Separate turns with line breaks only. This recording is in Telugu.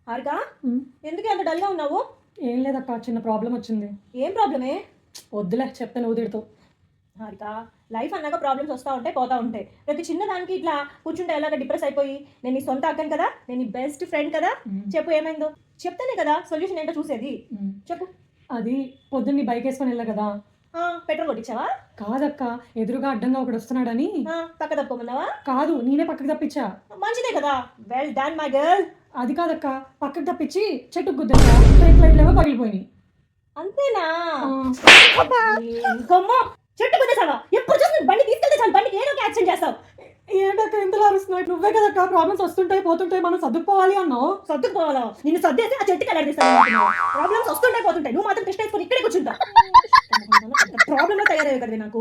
హారిక ఎందుకు అంత డల్గా ఉన్నావు?
ఏం లేదక్క, చిన్న ప్రాబ్లం వచ్చింది.
ఏం ప్రాబ్లమే?
వద్దులే, చెప్తే నువ్వు తిడుతూ.
హారిక, లైఫ్ అన్నాక ప్రాబ్లమ్స్ వస్తూ ఉంటాయి, పోతూ ఉంటాయి. ప్రతి చిన్నదానికి ఇట్లా కూర్చుంటే ఎలాగ డిప్రెస్ అయిపోయి, నేను నీ సొంత అక్కను కదా, నేను నీ బెస్ట్ ఫ్రెండ్ కదా, చెప్పు ఏమైందో. చెప్తానే కదా సొల్యూషన్ ఏంటో చూసేది. చెప్పు.
అది పొద్దున్న నీ బైక్ వేసుకొని వెళ్ళా కదా.
పెట్రోల్ కొట్టించావా?
కాదక్క, ఎదురుగా అడ్డంగా ఒకడు వస్తున్నాడని.
పక్క తప్పుకోమన్నావా?
కాదు, నేనే పక్కకు తప్పించా.
మంచిదే కదా, వెల్ డన్ మై గర్ల్.
అది కాదక్క, పక్కకు తప్పించి చెట్టుకు గుద్దా, ఫ్రంట్ లైట్లు ఏమో పగిలిపోయినాయి.
అంతేనా? ఇంకమ్మా, చెట్టు కుదేసావా? ఎప్పుడు చూసి బండి తీసుకెళ్తే చాలు, బండికి ఏదో ఒక యాక్షన్ చేస్తావు.
ఏంటక్క ఎంతలా అరుస్తున్నావు? నువ్వే కదక్క ప్రాబ్లమ్స్ వస్తుంటాయి పోతుంటాయి, మనం సర్దుకుపోవాలి అన్నావు.
సర్దుకుపోవాలా? నిన్ను సర్దేసి ఆ చెట్టుకి ఎలాడిస్తాను. ప్రాబ్లమ్స్ వస్తుంటాయి పోతుంటాయి, నువ్వు మాత్రం కృష్ణ వేసుకొని ఇక్కడే కూర్చుంటావు. ప్రాబ్లమ్ తయారయ్యే కదా నాకు.